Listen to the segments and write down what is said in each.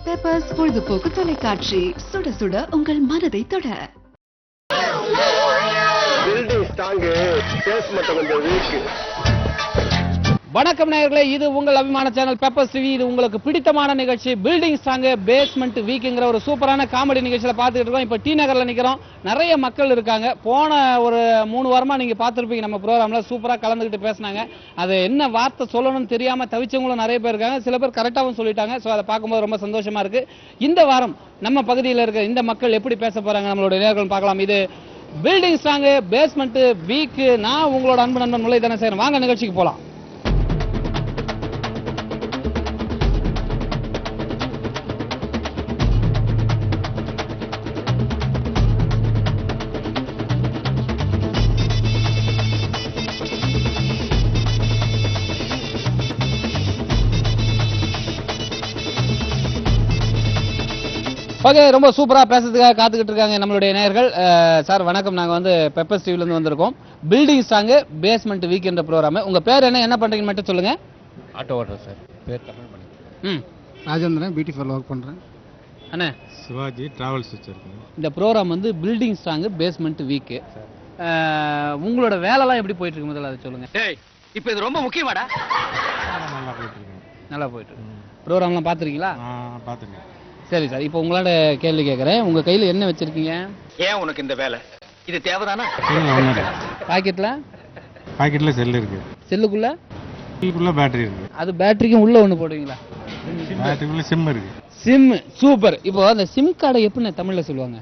Peppers பொழுதுபோக்கு தொலைக்காட்சி, சுட சுட உங்கள் மனதை தொட. வணக்கம் நேயர்களே, இது உங்கள் அபிமான சேனல் பெப்பர்ஸ் டிவி. இது உங்களுக்கு பிடித்தமான நிகழ்ச்சி பில்டிங் ஸ்ட்ராங் பேஸ்மெண்ட் வீக்குங்கிற ஒரு சூப்பரான காமெடி நிகழ்ச்சியில் பார்த்துக்கிட்டு இருக்கோம். இப்போ டி நகரில் நிற்கிறோம். நிறைய மக்கள் இருக்காங்க. போன ஒரு 3 வாரமாக நீங்கள் பார்த்துருப்பீங்க, நம்ம ப்ரோக்ராமில் சூப்பராக கலந்துக்கிட்டு பேசினாங்க. அது என்ன வார்த்தை சொல்லணும்னு தெரியாமல் தவிச்சவங்களும் நிறைய பேர் இருக்காங்க. சில பேர் கரெக்டாகவும் சொல்லிட்டாங்க. ஸோ அதை பார்க்கும்போது ரொம்ப சந்தோஷமாக இருக்குது. இந்த வாரம் நம்ம பகுதியில் இருக்க இந்த மக்கள் எப்படி பேச போகிறாங்க நம்மளோட நேயர்கள் பார்க்கலாம். இது பில்டிங் ஸ்ட்ராங் பேஸ்மெண்ட் வீக்கு. நான் உங்களோட அன்பு நண்பன் முல்லை தானே செய்கிறேன். வாங்க நிகழ்ச்சிக்கு போகலாம். ஓகே, ரொம்ப சூப்பராக பேசுறதுக்காக காத்துக்கிட்டு இருக்காங்க நம்மளுடைய நேயர்கள். சார் வணக்கம், நாங்கள் வந்து பெப்பர்ஸ் டிவிலேருந்து வந்திருக்கோம். பில்டிங் ஸ்ட்ராங் பேஸ்மெண்ட் வீக் என்ற ப்ரோக்ராம். உங்கள் பேர் என்ன பண்ணுறீங்கன்னு மட்டும் சொல்லுங்கள். ஆட்டோ ஓட்டுறேன் சார். பேர் தமிழ் மணி. ராஜேந்திரன், பியூட்டிஃபுல் ஒர்க் பண்ணுறேன். அண்ணே, சிவாஜி டிராவல்ஸ் வச்சுருக்கேன். இந்த ப்ரோக்ராம் வந்து பில்டிங் ஸ்ட்ராங் பேஸ்மெண்ட் வீக்கு. உங்களோட வேலைலாம் எப்படி போயிட்டு இருக்கு முதல்ல அதை சொல்லுங்கள். இப்போ இது ரொம்ப முக்கியமாடா. நல்லா போயிட்டுருக்கேன். நல்லா போயிட்டு இருக்கு. ப்ரோக்ராம்லாம் பார்த்துருக்கீங்களா? பார்த்துருக்கேன். சரி சார், இப்போ உங்களோட கேள்வி கேட்குறேன். உங்கள் கையில் என்ன வச்சுருக்கீங்க? ஏன் உனக்கு இந்த வேலை? இது தேவைதானா? பாக்கெட்டில் செல்லு இருக்கு. செல்லுக்குள்ள பேட்டரி இருக்கு. அது பேட்டரிக்கும் உள்ள ஒன்று போடுவீங்களா? பேட்டரிக்குள்ள சிம் இருக்கு. சிம். சூப்பர். இப்போ அந்த சிம் கார்டை எப்படி தமிழ்ல சொல்லுவாங்க?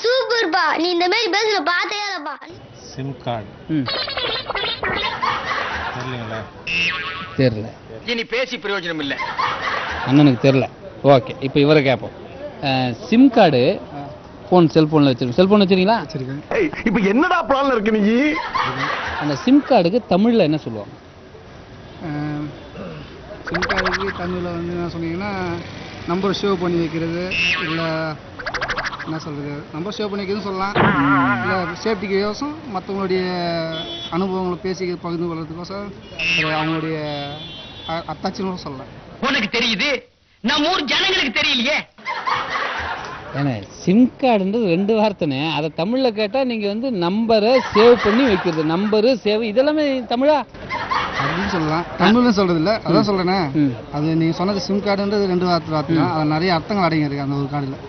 சூப்பர்பா, நீ இந்த மாதிரி பேசுற பாத்தையாலப்பா. Sim card தெரியலங்களா? தெரியல. இனி பேசி பிரயோஜனம் இல்லை. அண்ணனுக்கு தெரியல. ஓகே, இப்போ இவரை கேட்போம். சிம் கார்டு செல்போன்ல வச்சிருக்கோம். செல்போன் வச்சிருக்கீங்களா? வச்சிருக்கேன். இப்போ என்னடா பிளான்ல இருக்கு நீ? அந்த சிம் கார்டுக்கு தமிழ்ல என்ன சொல்லுவாங்க? சிம் கார்டுக்கு தமிழில் வந்து என்ன சொன்னீங்கன்னா, நம்பர் சேவ் பண்ணி வைக்கிறது, இல்லை என்ன சொல்கிறது, நம்பர் சேவ் பண்ணி வைக்கிறதுன்னு சொல்லலாம். இல்லை சேஃப்டிக்கு யோசம், மற்றவங்களுடைய அனுபவங்களை பேசி பகிர்ந்து கொள்றதுக்கோசம் அவங்களுடைய அத்தாட்சின்னு சொல்லலாம். உனக்கு தெரியுது, நம்ம ஊர் ஜனங்களுக்கு தெரியலையே. ஏன்னா சிம் கார்டுன்றது 2 வார்த்தைனே. அதை தமிழில் கேட்டால் நீங்கள் வந்து நம்பரை சேவ் பண்ணி வைக்கிறது. நம்பரு சேவ் இதெல்லாமே தமிழா அப்படின்னு சொல்லலாம். தமிழ்னு சொல்றது இல்லை, அதான் சொல்கிறேனே. அது நீங்கள் சொன்னது சிம் கார்டுன்றது 2 வார்த்தை தான். அது நிறைய அர்த்தங்கள் அடங்கி இருக்கு அந்த ஒரு கார்டில்.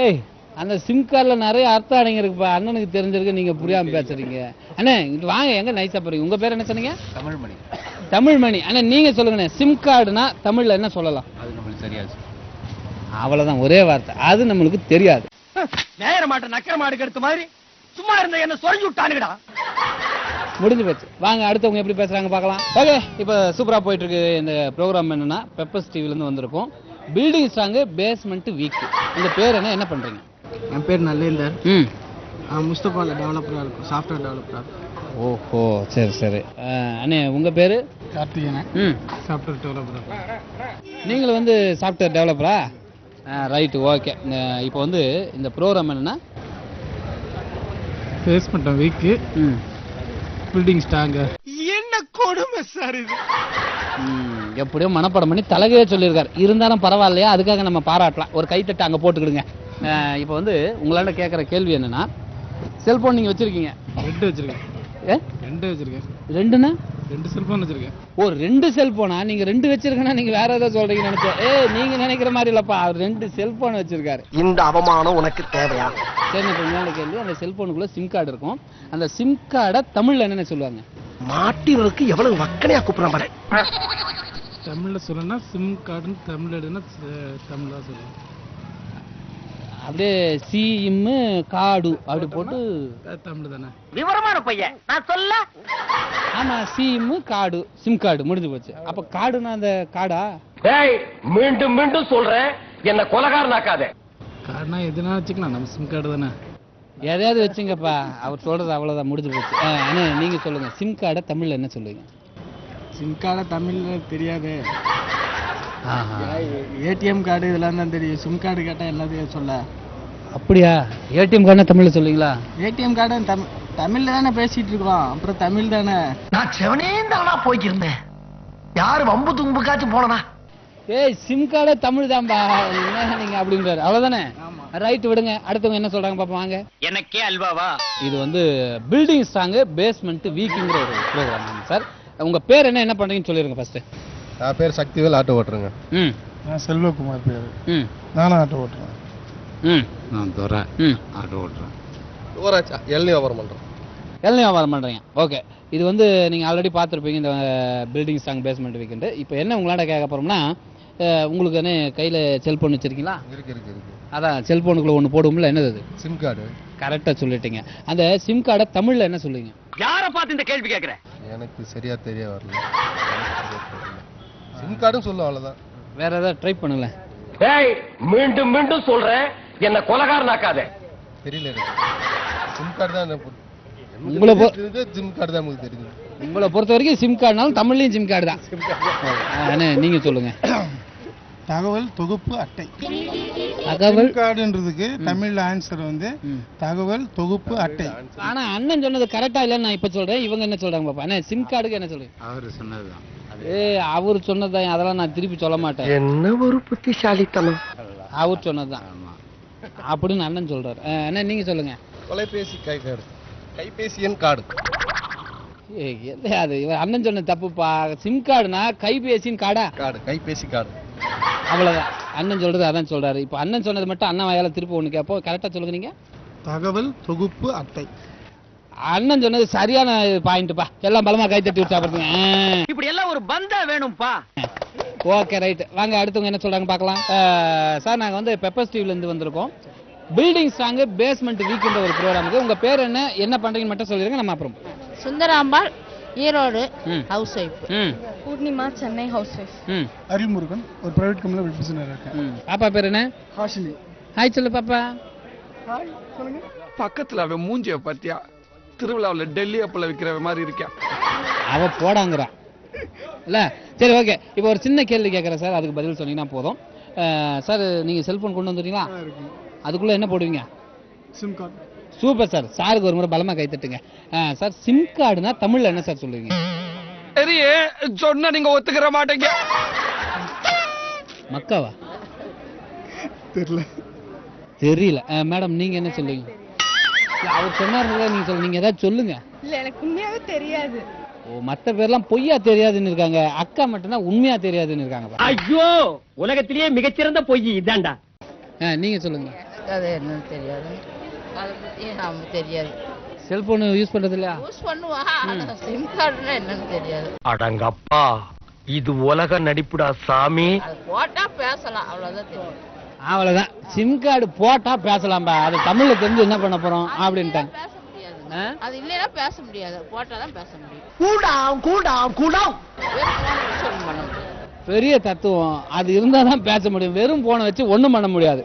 ஏய், அந்த சிம் கார்டில் நிறைய அர்த்தம் அடங்கியிருக்குப்பா. அண்ணனுக்கு தெரிஞ்சிருக்கு, நீங்கள் புரியாமல் பேசுறீங்க. அண்ணே இங்கிட்டு வாங்க, எங்கே நைஸாக போகிறீங்க? உங்கள் பேர் என்ன சொன்னீங்க? தமிழ் மணி. தமிழ் மணி. அண்ணா நீங்கள் சொல்லுங்கண்ணே, சிம் கார்டுனா தமிழில் என்ன சொல்லலாம்? அது நம்மளுக்கு தெரியாது. அவ்வளோதான், ஒரே வார்த்தை. அது நம்மளுக்கு தெரியாது. நேர மாட்ட நக்கர மாடு கெடுத்த மாதிரி சும்மா இருந்த என்ன சொரிஞ்சு விட்டானுங்கடா. முடிஞ்சு போச்சு. வாங்க அடுத்தவங்க எப்படி பேசுகிறாங்க பார்க்கலாம். ஓகே, இப்போ சூப்பராக போயிட்டுருக்கு இந்த ப்ரோக்ராம். என்னென்னா பெப்பர்ஸ் டிவிலேருந்து வந்திருக்கோம். Building strong basement week. இந்த பேர் என்ன பண்ணுறீங்க? என் பேர் நல்லேந்தர். முஸ்தபாவில் டெவலப்பராக இருக்கும், சாஃப்ட்வேர் டெவலப்பராக. ஓஹோ, சரி சரி. அண்ணே உங்கள் பேர்? கார்த்திகேயன், சாஃப்ட்வேர் டெவலப்பராக. நீங்களும் வந்து சாஃப்ட்வேர் டெவலப்பரா? Right, okay. இப்போ வந்து இந்த ப்ரோக்ராம் என்னென்னா பேஸ்மெண்ட் வீக்கு, பில்டிங் ஸ்ட்ராங். என்ன கொடுமை சார் இது. எப்படியோ மனப்பாடம் பண்ணி தலகையே சொல்லியிருக்காரு. இருந்தாலும் பரவாயில்லையா, அதுக்காக நம்ம பாராட்டலாம். ஒரு கைத்தட்டு அங்கே போட்டுக்கிடுங்க. இப்போ வந்து உங்களாண்ட கேட்குற கேள்வி என்னென்னா, செல்ஃபோன் நீங்கள் வச்சுருக்கீங்க? 2 வச்சுருக்கேன். 2 வச்சுருக்கேன். 2ன்னா 2 செல்ஃபோன் வச்சுருக்கேன். ஓ, 2 செல்ஃபோனா? நீங்கள் 2 வச்சிருக்கேன்னா நீங்கள் வேற ஏதாவது சொல்கிறீங்கன்னு நினச்சேன். நீங்கள் நினைக்கிற மாதிரி இல்லைப்பா, அவர் 2 செல்ஃபோன் வச்சுருக்காரு. இந்த அவமானம் உனக்கு தேவையா? சரி, இப்போ உங்களாண்ட கேள்வி, அந்த செல்ஃபோனுக்குள்ளே சிம் கார்டு இருக்கும். அந்த சிம் கார்டை தமிழில் என்னென்ன சொல்லுவாங்க? மாட்டிவருக்கு எவ்வளவு வக்கனையா கூப்பிடுற மாதிரி. தமிழில் சொல்லணும்னா சிம் கார்டுன்னு தமிழ் எடுனா தமிழாக சொல்லணும். அப்படியே சிம் கார்டு அப்படி போட்டு தமிழ் தானே. விவரமான பையன் நான் சொல்ல. ஆமா, சிம் கார்டு, சிம் கார்டு முடிஞ்சு போச்சு. அப்ப கார்டுனா அந்த கார்டா? மீண்டும் மீண்டும் சொல்றேன், என்ன கொலகாரனாக்காத. கார்டுனா எதுனா வச்சுக்கலாம், நம்ம சிம் கார்டு தானே. எதையாவது வச்சுங்கப்பா, அவர் சொல்றது அவ்வளவுதான், முடிஞ்சு போச்சு. அண்ணா நீங்க சொல்லுங்க, சிம் கார்டை தமிழ்ல என்ன சொல்லுவீங்க? சிம் கார்டை தமிழ்ல தெரியாது. ஏடிஎம் கார்டு இதெல்லாம் தான் தெரியும். சிம் கார்டு கேட்டால் எல்லாத்தையும் சொல்ல. அப்படியா? ஏடிஎம் கார்டு தமிழ்ல சொல்லுவீங்களா? ஏடிஎம் கார்டு தமிழ்ல தானே பேசிட்டு இருக்கோம். அப்புறம் தமிழ் தானே. நான் செவனே தானா போய்க்கிருந்தேன். யாரு வம்பு தும்புக்காச்சும் போனனா? ஏய் சிம் கார்டே தமிழ் தான்பா, என்ன நீங்க அப்படின்றாரு, அவ்வளவுதானே? ரைட், விடுங்க. அடுத்தவங்க என்ன சொல்றாங்க பாப்போம் வாங்க. எனக்கே அல்வாவா? இது வந்து பில்டிங் ஸ்ட்ராங் பேஸ்மெண்ட் வீக்குங்கிற ஒரு ப்ரோக்ராம் சார். உங்க பேர் என்ன பண்றீங்கன்னு சொல்லிருங்க ஃபர்ஸ்ட். நான் பேர் சக்திவேல், ஆட்டோ ஓட்டுறேங்க. நான் செல்வகுமார் பேர். நானும் ஆட்டோ ஓட்டுறேன். நான் துரை, ஆட்டோ ஓட்டுறேன். எல்னி வியாபாரம் பண்ணுறேன். எல்னி வியாபாரம் பண்றீங்க. ஓகே, இது வந்து நீங்க ஆல்ரெடி பார்த்துருப்பீங்க இந்த பில்டிங் ஸ்ட்ராங் பேஸ்மெண்ட் வீக்கெண்டு. இப்போ என்ன உங்களாட கேட்க போறோம்னா, உங்களுக்கு என்ன கையில் செல்ஃபோன் வச்சிருக்கீங்களா? இருக்கு. அதான் செல்ஃபோனுக்குள்ள ஒன்று போடுவோம்ல, என்னது அது? Sim card. கரெக்டாக சொல்லிட்டீங்க. அந்த சிம் கார்டை தமிழில் என்ன சொல்லுவீங்க? யாரை பார்த்து இந்த கேள்வி கேட்குறேன்? எனக்கு சரியா தெரிய வரல. சிம் கார்டும் சொல்ல, அவ்வளோதான். வேற ஏதாவது ட்ரை பண்ணுங்களேன். ஏய், மீண்டும் மீண்டும் சொல்றேன், என்ன கொலகாரனாக்காத. தெரியல எனக்கு. சிம் கார்டு தான் உங்களை சிம் கார்டு தான் நமக்கு தெரியுது. உங்களை பொறுத்த வரைக்கும் சிம் கார்டுனாலும் தமிழ்லையும் சிம் கார்டு தான். என்ன நீங்க சொல்லுங்க. தகவல் தொகுப்பு அட்டை. தகவல் கார்டுன்றதுக்கு தமிழ்ல ஆன்சர் வந்து தகவல் தொகுப்பு அட்டை. ஆனா அண்ணன் சொன்னது கரெக்டா இல்லன்னு நான் இப்ப சொல்றேன். இவங்க என்ன சொல்றாங்க பாப்பா? என்ன சிம் கார்டுக்கு என்ன சொல்லுங்க? அவர் சொன்னதுதான். அவர் சொன்னதான், அதெல்லாம் நான் திருப்பி சொல்ல மாட்டேன். என்ன ஒரு புத்திசாலித்தனம். அவர் சொன்னதுதான் அப்படின்னு அண்ணன் சொல்றாரு. என்ன நீங்க சொல்லுங்க. தொலைபேசி கார்டு, கைபேசி எண் கார்டு. அது அண்ணன் சொன்ன தப்புப்பா. சிம் கார்டுனா கைபேசியின் கார்டா? கார்டு, கைபேசி கார்டு. அவ்வளவுதான். அண்ணன் சொல்றது அதான் சொல்றாரு. இப்ப அண்ணன் சொன்னது மட்டும் அண்ணன் வாயால திருப்பி ஒண்ணு கேப்போ. கரெக்டா சொல்லுங்க நீங்க. தகவல் தொகுப்பு அட்டை. அண்ணன் சொன்னது சரியான பாயிண்ட்பா. எல்லாம் பலமா கை தட்டி உற்சாகப்படுத்துங்க. இப்படி எல்லாம் ஒரு பந்தா வேணும்பா. ஓகே ரைட், வாங்க அடுத்தவங்க என்ன சொல்றாங்க பார்க்கலாம். சார் நாங்க வந்து பெப்பர்ஸ் டிவில இருந்து வந்திருக்கோம். பில்டிங் ஸ்ட்ராங் பேஸ்மெண்ட் வீக்ன்ற ஒரு ப்ரோக்ராமுக்கு. உங்க பேர் என்ன பண்றீங்கன்னு மட்டும் சொல்லிருங்க, நம்ம அப்புறம். Sundarambal, Erode, housewife. Poornima, Chennai, housewife. Arulmurugan, ஒரு பிரைவேட் கம்பெனில பிசினஸ் இருக்கேன். பாப்பா பேர் என்ன? ஹாஷினி. ஹாய் சொல்லு பாப்பா. ஹாய் சொல்லுங்க. பக்கத்துல அவன் மூஞ்சிய பாத்தியா? திருவிழாவில் டெல்லி அப்பல விக்கிற மாதிரி இருக்கா. அவ போடாங்கிறா இல்ல. சரி ஓகே, இப்போ ஒரு சின்ன கேள்வி கேட்கறேன் சார், அதுக்கு பதில் சொன்னீங்கன்னா போதும். சார் நீங்க செல்போன் கொண்டு வந்துட்டீங்களா? அதுக்குள்ள என்ன போடுவீங்க? Sim card. Super sir. சாருக்கு ஒரு முறை பலமா கை தட்டுங்க. சார் சிம் கார்டுனா தமிழ்ல என்ன சார் சொல்லுவீங்க? சரியே சொன்னா நீங்க ஒத்துக்கிற மாட்டீங்க. மக்காவா? தெரியல. மேடம் நீங்க என்ன சொல்லுவீங்க? அவர் சொன்னார்ல, நீங்க சொல்லுங்க. நீங்க ஏதாவது சொல்லுங்க. இல்ல எனக்கு உண்மையாவே தெரியாது. ஓ, மத்த பேர்லாம் பொய்யா தெரியாதுன்னு இருக்காங்க. அக்கா மட்டும்தான் உண்மையா தெரியாதுன்னு இருக்காங்க. ஐயோ, உலகத்திலேயே மிகச்சிறந்த பொய் இதான்டா. நீங்க சொல்லுங்க. அது என்னன்னு தெரியாது, அதை பத்தி நமக்கு தெரியாது. செல்போன் யூஸ் பண்றது இல்லையா? யூஸ் பண்ணுவா, சிம் கார்டுனா என்னன்னு தெரியாது. அடங்கப்பா, இது உலக நடிப்புடா சாமி. அது போட்டா பேசலாம், அவ்வளவுதான் தெரியும். அவ்வளவுதான். சிம் கார்டு போட்டா பேசலாம்பா. அது தமிழ்ல தெரிஞ்சு என்ன பண்ண போறோம் அப்படின்ட்டாங்க. பேச முடியாது, அது இல்லைன்னா பேச முடியாது. போட்டாதான் பேச முடியும். பண்ண முடியாது. பெரிய தத்துவம். அது இருந்தாதான் பேச முடியும். வெறும் போனை வச்சு ஒண்ணும் பண்ண முடியாது.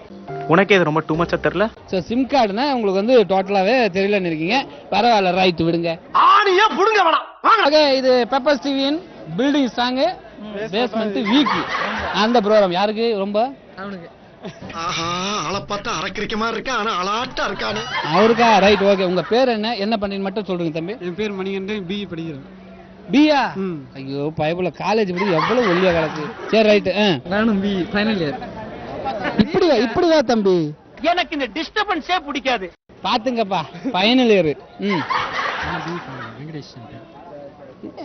உனக்கே இது ரொம்ப டூ மச்சா தெரியல. சோ சிம் கார்டுனா உங்களுக்கு வந்து டோட்டலாவே தெரியலன்னு இருக்கீங்க. பரவாயில்ல, ரைட் விடுங்க. ஆணியா புடுங்க வேணாம். ஓகே, இது பெப்பர்ஸ் டிவியின் பில்டிங் ஸ்ட்ராங் பேஸ்மெண்ட் வீக். அந்த ப்ரோக்ராம் யாருக்கு ரொம்ப? அவனுக்கு. ஆஹா, ஆளை பார்த்தா அரக்கிரிக்க மாதிரி இருக்கா, ஆனா அலாட்டா இருக்கானே. அவருக்கா? Right okay. உங்க பேர் என்ன பண்ணீங்கன்னு மட்டும் சொல்றீங்க தம்பி. என் பேர் மணிகண்டன், பிஇ படிக்கிறேன். பியா? ஐயோ பயபுல காலேஜ் படி எவ்வளவு ஒல்லியா கிடக்கு. சரி ரைட். நானும் பிஇ ஃபைனல் இயர். இப்படிவா தம்பி? எனக்கு இந்த டிஸ்டர்பன்ஸே பிடிக்காது. பாத்துங்கப்பா, ஃபைனல் இயர். வெங்கடேஷ்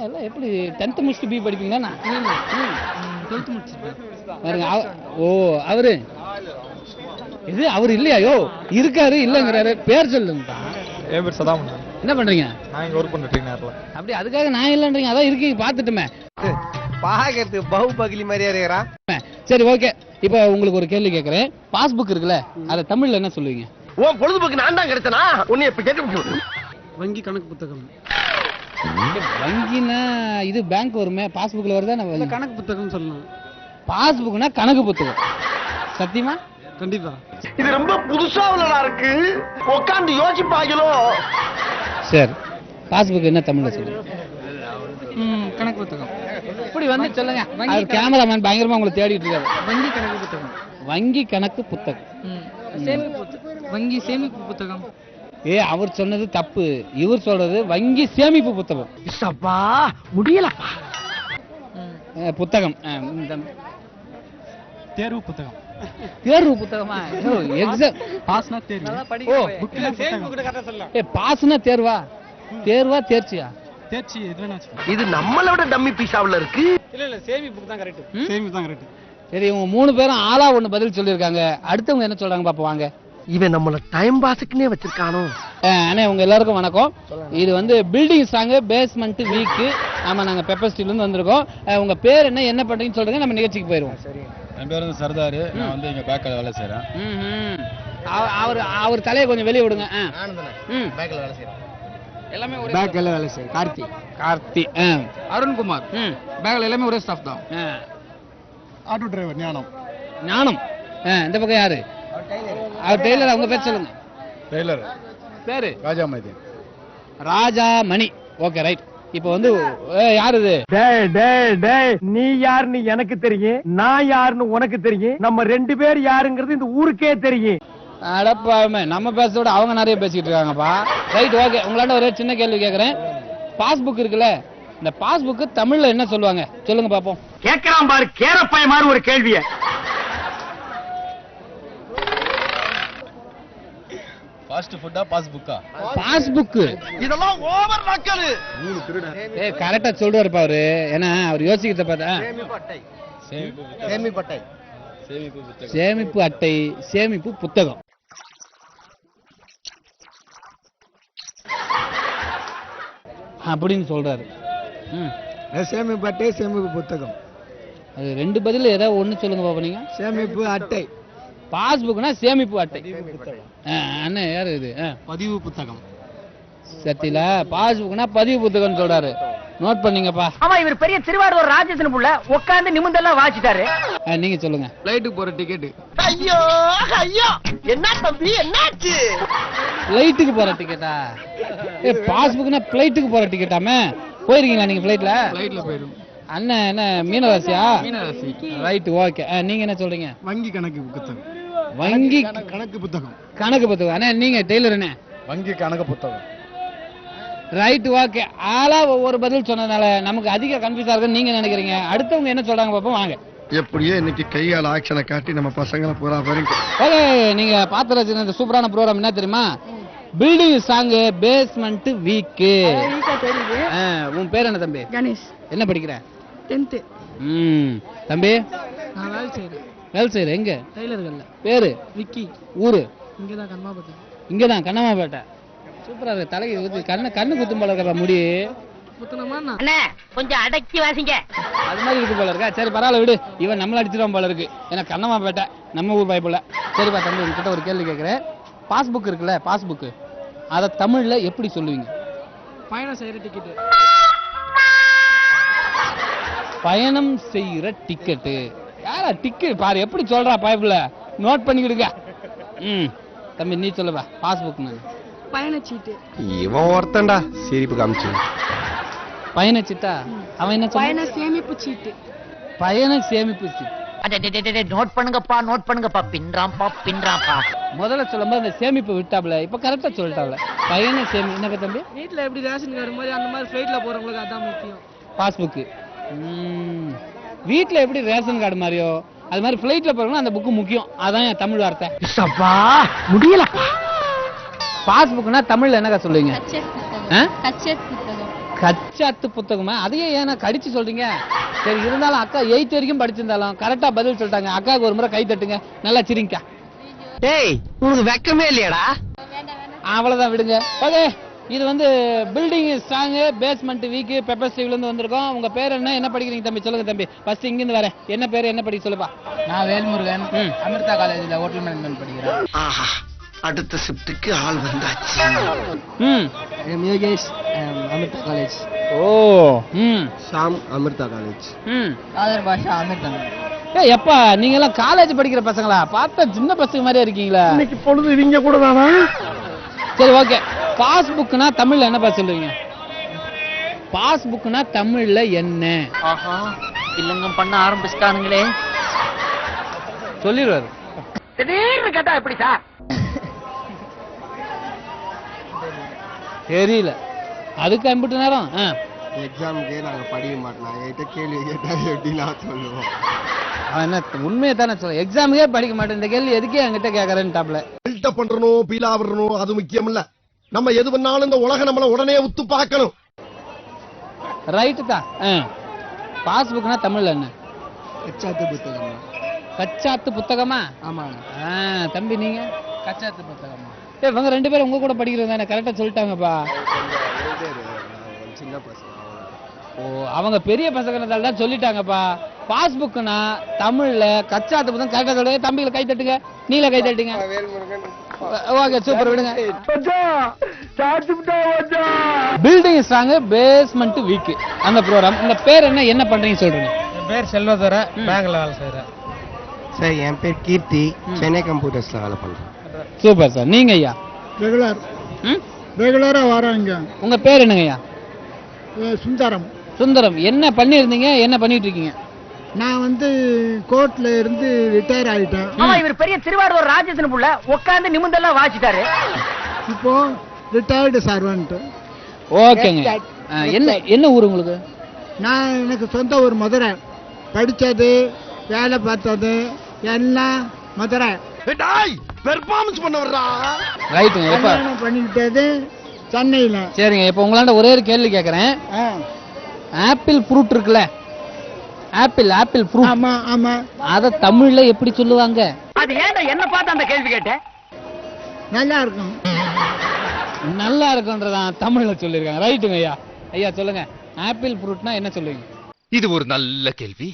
எல்லாம் எப்படி 10th முடிச்சுட்டு பி படிப்பீங்களா? 12th முடிச்சிட்டேன். பாருங்க. ஓ, அவரு இது அவர் இல்லையாயோ? இருக்காரு இல்லங்கிறாரு. பேர் சொல்லுங்கப்பா. என் பேர் சதாமன். என்ன பண்றீங்க? நான் இங்க ஒர்க் பண்றேன் ட்ரெயினர்ல. அப்படி அதுக்காக நான் இல்லன்றீங்க? அதான் இருக்கீங்க பாத்துட்டுமே. பாக்கிறதுக்கு பகுபகிலி மாதிரியா இருக்கிறான். சரி ஓகே, இப்போ உங்களுக்கு ஒரு கேள்வி கேட்கறேன். பாஸ்புக் இருக்குல்ல, அதை தமிழ்ல என்ன சொல்லுவீங்க? உன் பொழுதுபோக்கு நான் தான் கிடைச்சனா? உன்னை இப்ப கேட்க. வங்கி கணக்கு புத்தகம். வங்கினா இது பேங்க் வருமே, பாஸ்புக்ல வருதா? நம்ம கணக்கு புத்தகம் சொல்லலாம். பாஸ்புக்னா கணக்கு புத்தகம். சத்தியமா? கண்டிப்பா. இது ரொம்ப புதுசாவுலடா இருக்கு. உட்கார்ந்து யோசிப்பாங்களோ. சரி, பாஸ்புக் என்ன தமிழ்ல சொல்லுங்க? கணக்கு புத்தகம். இப்படி வந்து சொல்லுங்க. அது கேமராமேன் பயங்கரமா உங்களை தேடிட்டு இருக்காரு. வங்கி கணக்கு புத்தகம். வங்கி கணக்கு புத்தகம். வங்கி சேமிப்பு புத்தகம். அவர் சொன்னது தப்பு. இவர் சொல்றது வங்கி சேமிப்பு புத்தகம். இசப்பா முடியலப்பா. புத்தகம். தேர்வு புத்தகம். தேர்வு புத்தகமா? எக்ஸாம் பாஸ்னா தேர்வு. ஓ பாஸ்னா தேர்வா? தேர்வா தேர்ச்சியா? தேர்ச்சி எதுனா இது நம்மளோட டம்மி பீஸாவுல இருக்கு. இல்ல சேமிப்பு தான் கரெக்ட். சேமி தான் கரெக்ட். சரி இவங்க 3 பேரும் ஆளா ஒண்ணு பதில் சொல்லிருக்காங்க. அடுத்தவங்க என்ன சொல்றாங்க பாப்போம் வாங்க. இவன் நம்மள டைம் பாஸ்க்குனே வச்சிருக்கானோ. அண்ணே உங்க எல்லாருக்கும் வணக்கம். இது வந்து பில்டிங் சாங் பேஸ்மெண்ட் வீக். நாங்க பெப்பர் ஸ்டீல்ல இருந்து வந்திருக்கோம். உங்க பேர் என்ன, என்ன பண்றீங்கன்னு சொல்றீங்க, நம்ம நிகழ்ச்சிக்கு போயிருவோம். என் பேர் வந்து சர்தார். நான் வந்து இங்க பேக்கல வேலை செய்றேன். அவர் தலையை கொஞ்சம் வெளியே விடுங்க. பேக்ல வேலை செய்றேன். எல்லாமே ஒரே பேக்ல வேலை செய்யும் கார்த்தி. அருண்குமார். பேக்ல எல்லாமே ஒரே ஸ்டாஃப் தான். ஆட்டோ டிரைவர் ஞானம். ஞானம். இந்த பக்கம் யாரு? அவர் டெய்லர். அவங்க பேர் சொல்லுங்க. டெய்லர் பேரு ராஜா மைதி. ராஜா மணி. Okay right. இப்போ வந்து யாரு இது? நீ யாருன்னு எனக்கு தெரியும், நான் யாருன்னு உனக்கு தெரியும். நம்ம 2 பேர் யாருங்கிறது இந்த ஊருக்கே தெரியும். அடப்பாமே, நம்ம பேசுறத அவங்க நிறைய பேசிட்டு இருக்காங்கப்பா. Right okay. உங்களாண்ட ஒரே சின்ன கேள்வி கேக்குறேன். பாஸ்புக் இருக்குல்ல, இந்த பாஸ்புக் தமிழ்ல என்ன சொல்லுவாங்க சொல்லுங்க பாப்போம். கேக்குறான் பாரு கேரப்பாய மாதிரி ஒரு கேள்விய. ஃபாஸ்ட் ஃபுட்டா பாஸ்புக்கா? பாஸ்புக் இதெல்லாம் ஓவர் நக்கலு. கரெக்டா சொல்றாருப்பா அவரு. ஏன்னா அவர் யோசிக்கிறத பார்த்தா சேமிப்பு அட்டை, சேமிப்பு புத்தகம். அப்படின்னு சொல்றாரு. சேமிப்பு அட்டை, சேமிப்பு புத்தகம். அது 2 பதில் ஏதாவது ஒண்ணு சொல்லுங்க பாப்பா நீங்க. சேமிப்பு அட்டை. பாஸ்புக்னா சேமிப்பு அட்டை. அண்ணா யாரு இது? பதிவு புத்தகம். சத்தில பாஸ்புக்னா பதிவு புத்தகம் சொல்றாரு. நோட் பண்ணீங்கப்பா. ஆமா, இவர் பெரிய திருவாரூர் ராஜேசன் புள்ள உட்கார்ந்து நிமிந்தெல்லாம் வாசிட்டாரு. நீங்க சொல்லுங்க. ஃளைட்டுக்கு போற டிக்கெட். ஐயோ ஐயோ, என்ன தம்பி என்னாச்சு? ஃளைட்டுக்கு போற டிக்கெட்டா? பாஸ்புக்னா ஃளைட்டுக்கு போற டிக்கெட்டாமே. போயிருக்கீங்களா நீங்க ஃளைட்ல? ஃளைட்ல போயிடும். அண்ணன் என்ன மீனராசியா? மீனராசி. Right okay. நீங்க என்ன சொல்றீங்க? வங்கி கணக்கு புத்தகம். வங்கி கணக்கு புத்தகம். கணக்கு புத்தகம். அண்ணா நீங்க டெய்லர் என்ன? வங்கி கணக்கு புத்தகம். Right okay. ஆளா ஒவ்வொரு பதில் சொன்னதுனால நமக்கு அதிக கன்ஃபியூஸா இருக்குன்னு நீங்க நினைக்கிறீங்க. அடுத்தவங்க என்ன சொல்றாங்க பாப்போம் வாங்க. எப்படியோ இன்னைக்கு கையால் ஆக்ஷனை காட்டி நம்ம பசங்களை பூரா பாருங்க. ஓகே, நீங்க பாத்து ரசிக்கிற இந்த சூப்பரான ப்ரோகிராம் என்ன தெரியுமா? Building song basement week. உன் பேர் என்ன தம்பி? கணேஷ். என்ன படிக்கிற? 10th. தம்பி நான் வேலை செய்றேன். வேலை செய்யற எங்க? டெய்லர்கள்ல. பேரு? விக்கி. ஊரு? இங்கதான் கண்ணமாபேட்டை. இங்கதான் கண்ணமாபேட்டை. சூப்பரா இருக்கு. தலைக்கு ஊத்தி கண்ணு குத்தும் போல இருக்கா முடி? புத்தனமா அண்ணே கொஞ்சம் அடக்கி வாசிங்க. அது மாதிரி இருக்கு போல இருக்கா? சரி பரவாயில்ல விடு. இவன் நம்மள அடிச்சிருவான் போல இருக்கு. ஏன்னா கண்ணமாபேட்டை நம்ம ஊர் பாய்ப்புல. சரிப்பா தம்பி உங்ககிட்ட ஒரு கேள்வி கேட்கிறேன். பாஸ்புக் இருக்குல்ல, பாஸ்புக் அத தமிழ்ல எப்படி சொல்லுவீங்க? பயணம் செய்யற டிக்கெட். பயணம் செய்யற டிக்கெட்டு. யாரா டிக்கெட் பாரு எப்படி சொல்றா பாய்ப்புல. நோட் பண்ணிக்கிடுங்க. தம்பி நீ சொல்லுவா பாஸ்புக். பயணச்சீட்டு. இவன் ஒருத்தன்டா சிரிப்பு காமிச்சு. பயணச்சீட்டா? அவன் என்ன சொல்றான்? பயண சேமிப்பு சீட்டு. பயண சேமிப்பு சீட்டு. நோட் பண்ணுங்கப்பா பின்றாம்பா. முதல்ல சொல்லும்போது அந்த சேமிப்பு விட்டாப்ல, இப்ப கரெக்டா சொல்லிட்டாப்ல. பயண சேமி என்ன தம்பி? வீட்ல எப்படி ரேஷன் கார்டு மாதிரி அந்த மாதிரி ஃளைட்ல போறவங்களுக்கு அதான் முக்கியம். பாஸ்புக். வீட்ல எப்படி ரேஷன் கார்டு மாதிரியோ அது மாதிரி ஃளைட்ல போறவங்க அந்த புக்கு முக்கியம். அதான் என் தமிழ் வார்த்தை. முடியல. பாஸ்புக்னா தமிழ்ல என்னக்கா சொல்லுவீங்க? கச்சேத் புத்தகம். புத்தகமா? அதையே ஏன்னா கடிச்சு சொல்றீங்க? சரி இருந்தாலும் அக்கா 8th வரைக்கும் படிச்சிருந்தாலும் கரெக்டா பதில் சொல்லிட்டாங்க. அக்காவுக்கு ஒரு முறை கை தட்டுங்க. நல்லா சிரிங்கக்கா. டேய் உனக்கு வெக்கமே இல்லையாடா? அவ்வளவுதான் விடுங்க. ஓகே, இது வந்து building strong basement weak pepper ஸ்டீவ்ல இருந்து வந்திருக்கோம். உங்க பேர் என்ன படிக்கிறீங்க தம்பி? சொல்லுங்க தம்பி. ஃபர்ஸ்ட் இங்க இருந்து வரேன். என்ன பேர், என்ன படிக்க சொல்லுப்பா. நான் வேல்முருகன். அமிர்தா காலேஜ்ல ஹோட்டல் மேனேஜ்மெண்ட் படிக்கிறேன். ஆஹா, அடுத்த ஷிஃப்ட்டுக்கு ஆள் வந்தாச்சு. யோகேஷ், அமிர்தா காலேஜ். ஓ. ஷாம், அமிர்தா காலேஜ். ஆதர் பாஷா, அமிர்தா. எப்பா நீங்க எல்லாம் காலேஜ் படிக்கிற பசங்களா? பார்த்தா சின்ன பசங்க மாதிரியே இருக்கீங்களா? இன்னைக்கு பொழுது இவங்க கூட தானா? சரி ஓகே. பாஸ்புக்னா தமிழ்ல என்ன சொல்லுவீங்க? பாஸ்புக்னா தமிழ்ல என்ன? ஆஹா, இல்லங்கம் பண்ண ஆரம்பிச்சிட்டானுங்களே. சொல்லிடுவாரு. திடீர்னு கேட்டா எப்படி சார்? தெரியல. அதுக்கு அம்பிட்டு நேரம். எக்ஸாமுக்கே நாங்கள் படிக்க மாட்டோம். என்கிட்ட கேள்வி கேட்டால் எப்படி நான் சொல்லுவோம்? அவன் என்ன உண்மையை தானே சொல்ல, எக்ஸாமுக்கே படிக்க மாட்டேன், இந்த கேள்வி எதுக்கே என்கிட்ட கேட்கறேன்னு டாப்ல. பில்டப் பண்றணும், பீலா வரணும், அது முக்கியம் இல்ல. நம்ம எது பண்ணாலும் இந்த உலகம் நம்மள உடனே உத்து பார்க்கணும். ரைட்டு தான். பாஸ்புக்னா தமிழ்ல என்ன? கச்சாத்து புத்தகம். கச்சாத்து புத்தகமா? ஆமாங்க. தம்பி நீங்க கச்சாத்து புத்தகமா? இவங்க 2 பேரும் உங்க கூட படிக்கிறது தானே, கரெக்டா சொல்லிட்டாங்கப்பா. சின்ன பசங்க. ஓ, அவங்க பெரிய பசங்க தான் சொல்லிட்டாங்கப்பா. பாஸ்புக்னா தமிழ்ல கச்சாத்து புத்தகம் கரெக்டா சொல்லுங்க. தம்பிகளை கை தட்டுங்க, நீல கை தட்டுங்க. ஓகே, சூப்பர், விடுங்க. பில்டிங் ஸ்ட்ராங் பேஸ்மெண்ட் வீக் அந்த ப்ரோக்ராம். உங்க பேர் என்ன, என்ன பண்றீங்க சொல்றீங்க? என் பேர் செல்வதுரை, பேங்க்ல வேலை செய்யறேன். சார் என் பேர் கீர்த்தி, சென்னை கம்ப்யூட்டர்ஸ்ல வேலை பண்றேன். Super sir. நீங்க ஐயா? ரெகுலரா வராங்க. உங்க பேர் என்னங்க ஐயா? சுந்தரம். சுந்தரம். என்ன பண்ணிருந்தீங்க, என்ன பண்ணிட்டு இருக்கீங்க? நான் வந்து கோர்ட்ல இருந்து ரிட்டையர் ஆயிட்டேன். இவர் பெரிய திருவாரூர் ராஜேசன் புள்ள உட்கார்ந்து நிமிந்தெல்லாம் வாசிட்டாரு. இப்போ ரிட்டையர்டு சர்வெண்ட். ஓகேங்க. என்ன என்ன ஊர் உங்களுக்கு? நான் எனக்கு சொந்த ஊர் மதுரை. படித்தது, வேலை பார்த்தது எல்லாம் மதுரை. பெர்ஃபார்மன்ஸ் பண்ண வர்றா. ரைட்டுங்க. எப்ப கல்யாணம் பண்ணிக்கிட்டது சென்னையில். சரிங்க. இப்போ உங்களாண்ட ஒரே ஒரு கேள்வி கேட்கறேன். ஆப்பிள் ஃப்ரூட் இருக்குல்ல, ஆப்பிள் ஃப்ரூட். ஆமா ஆமா. அத தமிழ்ல எப்படி சொல்லுவாங்க? அது ஏன்டா என்ன பார்த்து அந்த கேள்வி கேட்ட? நல்லா இருக்கும். நல்லா இருக்குன்றதான் தமிழ்ல சொல்லிருக்காங்க. ரைட்டுங்க ஐயா. ஐயா சொல்லுங்க, ஆப்பிள் ஃப்ரூட்னா என்ன சொல்லுவீங்க? இது ஒரு நல்ல கேள்வி.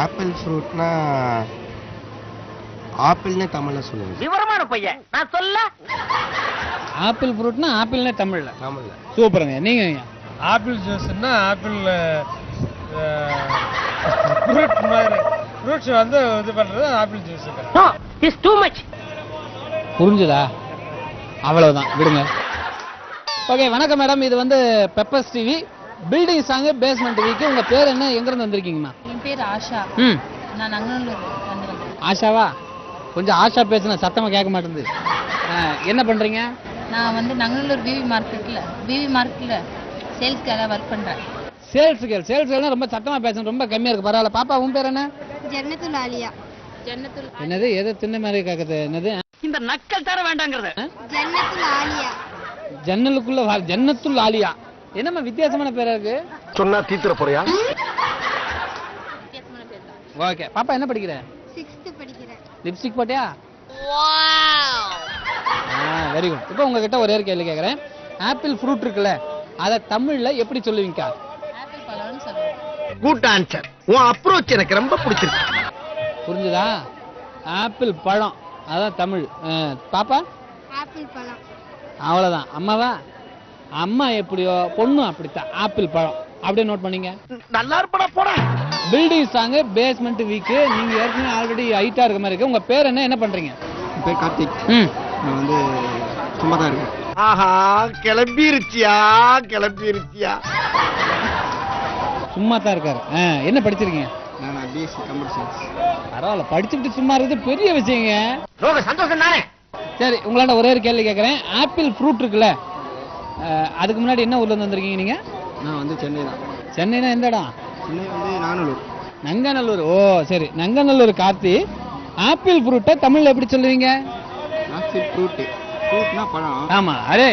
ஆப்பிள் ஃப்ரூட்னா ஆப்பிள்னு தமிழ்ல சொல்லுங்க. விவரமான பையன், நான் சொல்ல. ஆப்பிள் ஃப்ரூட்னா ஆப்பிள்னே தமிழ்ல. தமிழ்ல. சூப்பருங்க. நீங்க ஐயா? ஆப்பிள் ஜூஸ்னா ஆப்பிள் ஃப்ரூட் மாதிரி ஃப்ரூட்ஸ் வந்து இது பண்றது apple juice. No is too much. புரிஞ்சுதா? அவ்வளவுதான், விடுங்க. ஓகே, வணக்கம் மேடம். இது வந்து peppers TV building song basement week. உங்க பேர் என்ன, எங்க இருந்து வந்திருக்கீங்கம்மா? என் பேர் ஆஷா. நான் நங்கநல்லூர் வந்திருக்கேன். ஆஷாவா? கொஞ்சம் ஆஷா பேசுன, சத்தமா கேட்க மாட்டேங்குது. என்ன பண்றீங்க? நான் வந்து நங்கநல்லூர் விவி மார்க்கெட்ல சேல்ஸ்க்காக ஒர்க் பண்றேன். சேல்ஸ்னா ரொம்ப சத்தமா பேசணும், ரொம்ப கம்மியா இருக்கு. பரவாயில்ல. பாப்பா உன் பேர் என்ன? ஜன்னத்துல் ஆலியா. என்னது, எது தின்ன மாதிரி கேக்குது? என்னது? இந்த நக்கல் தர வேண்டாங்கிறது. ஜன்னத்துல் ஆலியா. ஜன்னத்துல் ஆலியா. என்னம்மா வித்தியாசமான பேரா இருக்கு? சொன்னா தீத்துற போறியா? ஓகே. பாப்பா என்ன படிக்கிற? 6th படிக்கிறேன். லிப்ஸ்டிக் போட்டியா? Very good. இப்போ உங்ககிட்ட ஒரே ஒரு கேள்வி கேட்கறேன். ஆப்பிள் ஃப்ரூட் இருக்குல்ல, அத தமிழ்ல எப்படி சொல்லுவீங்க? ஆப்பிள் பழம்னு சொல்லுவேன். Good answer. உன் அப்ரோச் எனக்கு ரொம்ப பிடிச்சிருக்கு. புரிஞ்சுதா? ஆப்பிள் பழம், அதான் தமிழ். பாப்பா? ஆப்பிள் பழம். அவ்வளவுதான். அம்மாவா? அம்மா எப்படியோ, பொண்ணும் அப்படித்தான். ஆப்பிள் பழம். அப்படியே நோட் பண்ணீங்க. நல்லா இருப்படா போடா. Building song basement week. நீங்க ஏற்கனவே ஆல்ரெடி ஹைட்டா இருக்க மாதிரி இருக்கு. உங்க பேர் என்ன, என்ன பண்றீங்க? என் பேர் கார்த்திக். நான் வந்து சும்மா தான் இருக்கேன். ஆஹா, கிளம்பிருச்சியா. சும்மா தான் இருக்காரு. என்ன படிச்சிருக்கீங்க? நான் பிஎஸ்சி கம்ப்யூட்டர் சயின்ஸ். பரவாயில்ல, படிச்சுட்டு சும்மா இருக்குது பெரிய விஷயங்க. ரொம்ப சந்தோஷம் தானே. சரி, உங்களாண்ட ஒரே ஒரு கேள்வி கேட்கறேன். ஆப்பிள் ஃப்ரூட் இருக்குல்ல, அதுக்கு முன்னாடி என்ன ஊர்ல இருந்து வந்திருக்கீங்க நீங்க? நான் வந்து சென்னை தான். சென்னைனா எந்த இடம்? சென்னை வந்து நானூர். நங்கநல்லூர். ஓ சரி, நங்கநல்லூர் கார்த்தி. ஆப்பிள் ஃப்ரூட்டை தமிழ்ல எப்படி சொல்லுவீங்க? ஆப்பிள் ஃப்ரூட்னா பழம். ஆமா. அரே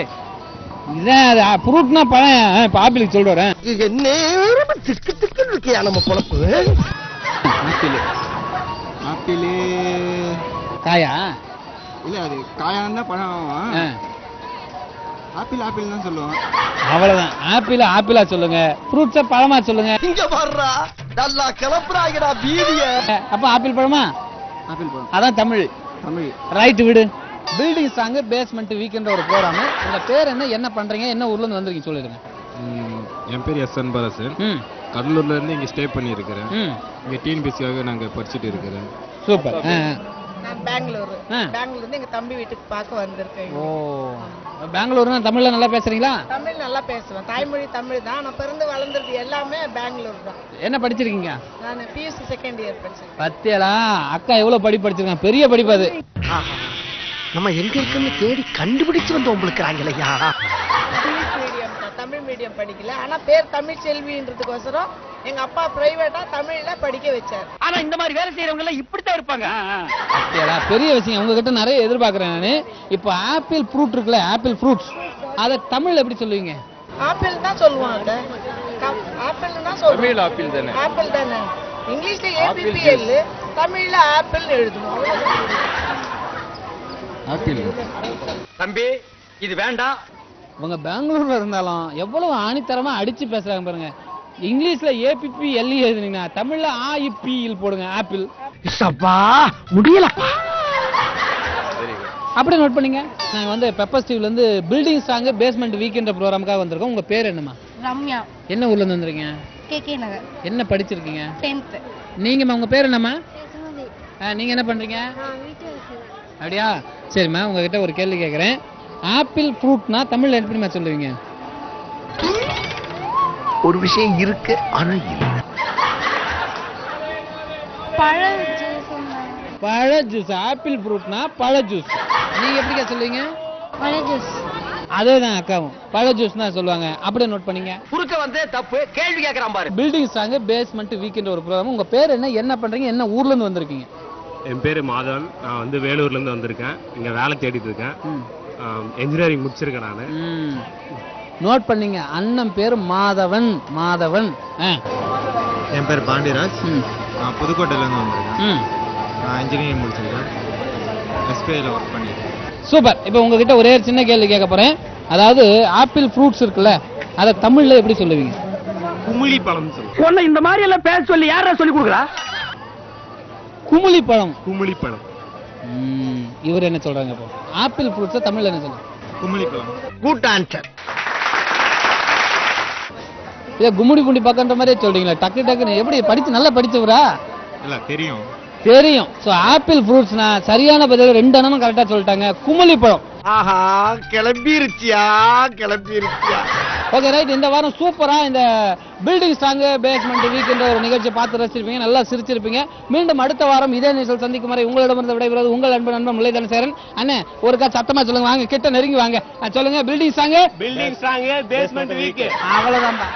இதான் ஃப்ரூட்னா பழம். இப்ப ஆப்பிளுக்கு சொல்றேன். என்ன திக்கு திக்கு இருக்கியா நம்ம பொழப்பு? ஆப்பிள் காயா? இல்ல, அது காயான்னா பழம். ஆப்பிள் தான் சொல்லுவோம். அவ்வளவுதான். ஆப்பிளா சொல்லுங்க, ஃப்ரூட்ஸ பழமா சொல்லுங்க. இங்க வர்றா, நல்லா கிளப்புறாங்கடா வீதிய. அப்ப ஆப்பிள் பழமா? ஆப்பிள் பழம். அதான் தமிழ். ரைட், விடு. பில்டிங் சாங் பேஸ்மெண்ட் வீக்ன்ற ஒரு ப்ரோகிராம். உங்க பேர் என்ன, என்ன பண்றீங்க, என்ன ஊர்ல இருந்து வந்திருக்கீங்க சொல்லிடுங்க. என் பேர் எஸ் அன்பரசன். கடலூர்ல இருந்து இங்க ஸ்டே பண்ணி இருக்கிறேன். இங்க டிஎன்பிஎஸ்சிக்காக நாங்க படிச்சுட்டு இருக்கிறேன். சூப்பர். நான் பெங்களூர் இருந்து எங்க தம்பி வீட்டுக்கு பார்க்க வந்திருக்கேன். ஓ, பெங்களூர்னா தமிழ்ல நல்லா பேசுறீங்களா? தமிழ் நல்லா பேசுவேன். தாய்மொழி தமிழ் தான். நான் பிறந்து வளர்ந்தது எல்லாமே பெங்களூர் தான். என்ன படிச்சிருக்கீங்க? நான் பிஎஸ்சி செகண்ட் இயர் படிச்சிருக்கேன். பத்தியலா, அக்கா எவ்வளவு படிச்சிருக்காங்க, பெரிய படிப்பு அது. நம்ம எங்க இருக்குன்னு தேடி கண்டுபிடிச்சு வந்து உங்களுக்கு இங்கிலீஷ் மீடியம் தான், தமிழ் மீடியம் படிக்கல ஆனா பேர் தமிழ் செல்வின்றதுக்கோசரம் எங்க அப்பா பிரைவேட்டா தமிழ்ல படிக்க வச்சார். ஆனா இந்த மாதிரி வேலை செய்யறவங்க எல்லாம் இப்படித்தான் இருப்பாங்க. பெரிய விஷயம் உங்ககிட்ட நிறைய எதிர்பார்க்கிறேன் நானு. இப்போ ஆப்பிள் ஃப்ரூட் இருக்குல்ல, ஆப்பிள் ஃப்ரூட்ஸ் அதை தமிழ்ல எப்படி சொல்லுவீங்க? ஆப்பிள் தான் சொல்லுவாங்க. ஆப்பிள் தான் சொல்லுவாங்க. தமிழ் ஆப்பிள் தானே. ஆப்பிள் தானே. இங்கிலீஷ்ல ஏபிபிஎல், தமிழ்ல ஆப்பிள் எழுதுவோம். ஆப்பிள். தம்பி இது வேண்டாம். உங்க பெங்களூர்ல இருந்தாலும் எவ்வளவு ஆணித்தரமா அடிச்சு பேசுறாங்க பாருங்க. இங்கிலீஷ்ல ஏபிபிஎல் எழுதுனீங்கன்னா தமிழ்ல ஆஇபிஎல் போடுங்க, ஆப்பிள். சப்பா முடியலப்பா. அப்படியே நோட் பண்ணீங்க. நாங்க வந்து பெப்பர் ஸ்டீவ்ல இருந்து பில்டிங் சாங் பேஸ்மெண்ட் வீக்கெண்ட் ப்ரோகிராமுக்காக வந்திருக்கோம். உங்க பேர் என்னமா? ரம்யா. என்ன ஊர்ல இருந்து வந்திருக்கீங்க? கேகே நகர். என்ன படிச்சிருக்கீங்க? 10th. நீங்கம்மா உங்க பேர் என்னம்மா? நீங்க என்ன பண்றீங்க? அப்படியா? சரிம்மா, உங்ககிட்ட ஒரு கேள்வி கேட்குறேன். ஆப்பிள் ஃப்ரூட்னா தமிழ்ல எப்படிமா சொல்லுவீங்க? ஒரு விஷயம் இருக்கு ஆனா இல்ல. பழ ஜூஸ். ஆப்பிள் ஃப்ரூட்னா பழ ஜூஸ். நீங்க எப்படிக்கா சொல்லுவீங்க? பழ ஜூஸ். அதேதான் அக்காவும் பழ ஜூஸ் தான் சொல்லுவாங்க. அப்படியே நோட் பண்ணீங்க. குறுக்க வந்து தப்பு கேள்வி கேட்கறான் பாரு. பில்டிங் சாங் பேஸ்மெண்ட் வீக்கெண்ட் ஒரு ப்ரோகிராம். உங்க பேர் என்ன, என்ன பண்றீங்க, என்ன ஊர்ல இருந்து வந்திருக்கீங்க? என் பேர் மாதவன். நான் வந்து வேலூர்லேருந்து வந்திருக்கேன். இங்கே வேலை தேடிட்டு இருக்கேன். என்ஜினியரிங் முடிச்சிருக்கேன் நான். நோட் பண்ணீங்க. அண்ணன் பேர் மாதவன். மாதவன். என் பேர் பாண்டியராஜ். நான் புதுக்கோட்டையிலேருந்து வந்திருக்கேன். நான் இன்ஜினியரிங் முடிச்சிருக்கேன். எஸ்பிஐயில் ஒர்க் பண்ணியிருக்கேன். சூப்பர். இப்போ உங்ககிட்ட ஒரே ஒரு சின்ன கேள்வி கேட்க போறேன். அதாவது ஆப்பிள் ஃப்ரூட்ஸ் இருக்குல்ல, அதை தமிழ்ல எப்படி சொல்லுவீங்க? குமிழி பழம் சொல்லுங்க. இந்த மாதிரி எல்லாம் பேச சொல்லி யாரா சொல்லி கொடுக்குறா? குமிழி பழம். குமிழி பழம். இவர் என்ன சொல்றாங்க? இப்போ ஆப்பிள் ஃப்ரூட்ஸ் தமிழ்ல என்ன சொல்லுங்க? குமிழி பழம். Good answer. இதை கும்முடி குண்டி பக்கன்ற மாதிரியே சொல்றீங்களா? டக்கு டக்குன்னு எப்படி படிச்சு நல்லா படிச்சவரா? இல்ல தெரியும். தெரியும். ஸோ ஆப்பிள் ஃப்ரூட்ஸ்னா சரியான பதில் 2 அண்ணனும் கரெக்டா சொல்லிட்டாங்க. குமிழி பழம். ஆஹா கிளம்பிருச்சியா கிளம்பிருச்சியா. Okay right. இந்த வாரம் சூப்பரா இந்த பில்டிங் ஸ்ட்ராங் பேஸ்மெண்ட் வீக்கெண்ட் ஒரு நிகழ்ச்சியை பார்த்து ரசிச்சிருப்பீங்க, நல்லா சிரிச்சிருப்பீங்க. மீண்டும் அடுத்த வாரம் இதே நிகழ்ச்சியில் சந்திக்கும் வரை உங்களிடமிருந்து விடைபெறுவது உங்கள் அன்பு நண்பன் முல்லைதனசேகரன். அண்ணே ஒருக்கா சத்தமா சொல்லுங்க, வாங்க கிட்ட நெருங்கி வாங்க. சொல்லுங்க. Building strong basement weak. அவ்வளவுதான்பா.